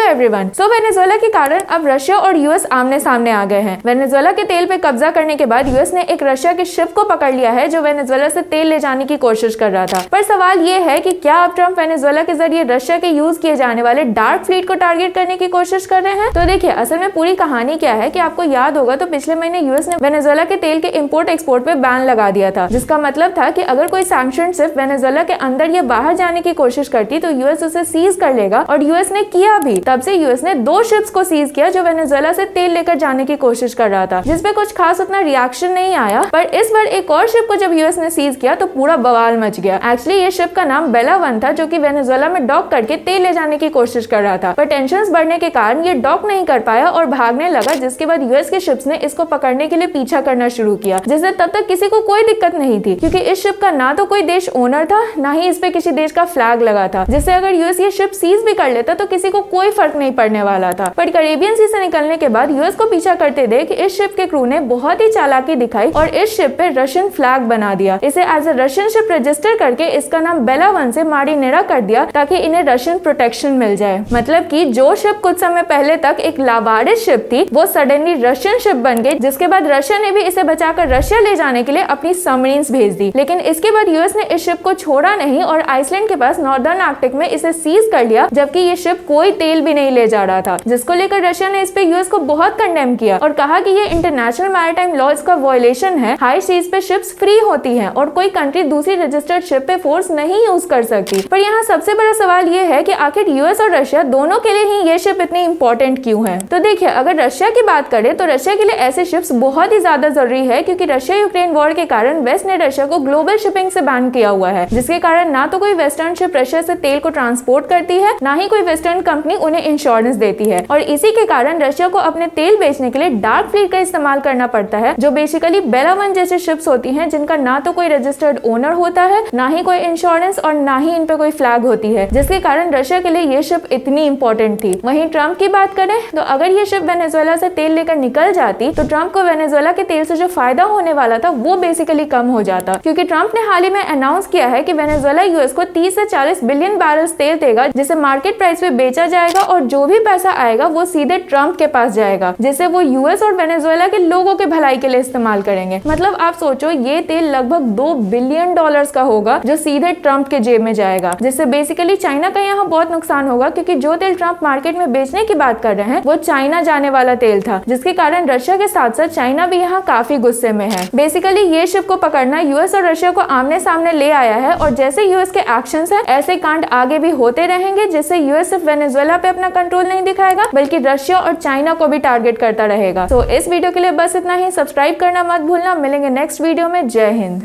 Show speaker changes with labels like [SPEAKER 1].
[SPEAKER 1] Everyone. सो Venezuela के कारण अब रशिया और यूएस आमने सामने आ गए हैं। वेनेजुएला के तेल पे कब्जा करने के बाद यूएस ने एक रशिया के शिप को पकड़ लिया है जो वेनेजुएला से तेल ले जाने की कोशिश कर रहा था। पर सवाल ये है कि क्या अब ट्रम्प वेनेजुएला के जरिए रशिया के यूज किए जाने वाले डार्क फ्लीट को टारगेट करने की कोशिश कर रहे हैं? तो देखिए, असल में पूरी कहानी क्या है कि आपको याद होगा तो पिछले महीने यूएस ने वेनेजुएला के तेल के इंपोर्ट एक्सपोर्ट पे बैन लगा दिया था, जिसका मतलब था कि अगर कोई सैंक्शन सिर्फ वेनेजुएला के अंदर या बाहर जाने की कोशिश करती तो यूएस उसे सीज कर लेगा, और यूएस ने किया भी। तब से यूएस ने 2 शिप्स को सीज किया जो वेनेजुएला से तेल लेकर जाने की कोशिश कर रहा था, जिसपे कुछ खास उतना रिएक्शन नहीं आया। पर इस बार एक और शिप को जब यूएस ने सीज किया तो पूरा बवाल मच गया। एक्चुअली ये शिप का नाम बेला 1 था, जो कि वेनेजुएला में डॉक करके तेल ले जाने की कोशिश कर रहा था। पर टेंशंस बढ़ने के कारण ये डॉक नहीं कर पाया और भागने लगा, जिसके बाद यूएस के शिप्स ने इसको पकड़ने के लिए पीछा करना शुरू किया, जिससे तब तक किसी को कोई दिक्कत नहीं थी, क्योंकि इस शिप का ना तो कोई देश ओनर था, ना ही इस पे किसी देश का फ्लैग लगा था, जिससे अगर यूएस ये शिप सीज भी कर लेता तो किसी को कोई फर्क नहीं पड़ने वाला था। पर कैरेबियन सी से निकलने के बाद यूएस को पीछा करते देख इस शिप के क्रू ने बहुत ही चालाकी दिखाई और इस शिप पे रशियन फ्लैग बना दिया। इसे as a Russian ship register करके इसका नाम बेला 1 से मारिनेरा कर दिया, ताकि इन्हें रशियन प्रोटेक्शन मिल जाए। मतलब कि जो शिप कुछ समय पहले तक एक लावारिस शिप थी, वो सडनली रशियन शिप बन गई, जिसके बाद रशिया ने भी इसे बचाकर रशिया ले जाने के लिए अपनी सबमरीन्स भेज दी। लेकिन इसके बाद यूएस ने इस शिप को छोड़ा नहीं और आइसलैंड के पास नॉर्दर्न आर्कटिक में इसे सीज कर लिया, जबकि ये शिप कोई तेल भी नहीं ले जा रहा था, जिसको लेकर रशिया ने इस पे यूएस को बहुत कंडेम किया और कहा कि ये इंटरनेशनल मैरीटाइम लॉज का वायलेशन है। हाई सीज पे शिप्स फ्री होती हैं और कोई कंट्री दूसरी रजिस्टर्ड शिप पे फोर्स नहीं यूज कर सकती। पर यहाँ सबसे बड़ा सवाल ये है कि आखिर यूएस और रशिया दोनों के लिए ही ये शिप इतनी इंपॉर्टेंट क्यों है? तो देखिए, अगर रशिया की बात करें तो रशिया के लिए ऐसे शिप्स बहुत ही ज्यादा जरूरी है, क्योंकि रशिया यूक्रेन वॉर के कारण वेस्ट ने रशिया को ग्लोबल शिपिंग से बैन किया हुआ है, जिसके कारण ना तो कोई वेस्टर्न शिप रशिया से तेल को ट्रांसपोर्ट करती है, ना ही कोई वेस्टर्न कंपनी उन्हें इंश्योरेंस देती है। और इसी के कारण रशिया को अपने तेल बेचने के लिए डार्क फ्लीट का इस्तेमाल करना पड़ता है, जो बेसिकली बेला 1 जैसे शिप्स होती हैं, जिनका ना तो कोई रजिस्टर्ड ओनर होता है, ना ही कोई इंश्योरेंस और ना ही इन पे कोई फ्लैग होती है, जिसके कारण रशिया के लिए ये शिप इतनी इंपॉर्टेंट थी। वहीं ट्रम्प की बात करें तो अगर ये शिप वेनेजुएला से तेल लेकर निकल जाती तो ट्रम्प को वेनेजुएला के तेल से जो फायदा होने वाला था वो बेसिकली कम हो जाता, क्योंकि ट्रम्प ने हाल ही में अनाउंस किया है कि वेनेजुएला यूएस को 30 से 40 बिलियन बैरल्स तेल देगा, जिसे मार्केट प्राइस पे बेचा जाएगा और जो भी पैसा आएगा वो सीधे ट्रम्प के पास जाएगा, जिसे वो यूएस और वेनेजुएला के लोगों के भलाई के लिए इस्तेमाल करेंगे। मतलब आप सोचो, ये तेल लगभग $2 बिलियन का होगा जो सीधे ट्रम्प के जेब में जाएगा, जिससे बेसिकली चाइना का यहाँ बहुत नुकसान होगा, क्योंकि जो तेल ट्रम्प मार्केट में बेचने की बात कर रहे हैं वो चाइना जाने वाला तेल था, जिसके कारण रशिया के साथ साथ चाइना भी यहाँ काफी गुस्से में है। बेसिकली ये शिप को पकड़ना यूएस और रशिया को आमने सामने ले आया है, और जैसे यूएस के एक्शंस है ऐसे कांड आगे भी होते रहेंगे, जिससे यूएस सिर्फ वेनेजुएला पे अपना कंट्रोल नहीं दिखाएगा बल्कि रशिया और चाइना को भी टारगेट करता रहेगा। तो इस वीडियो के लिए बस इतना ही। सब्सक्राइब करना मत भूलना। मिलेंगे नेक्स्ट वीडियो में। जय हिंद।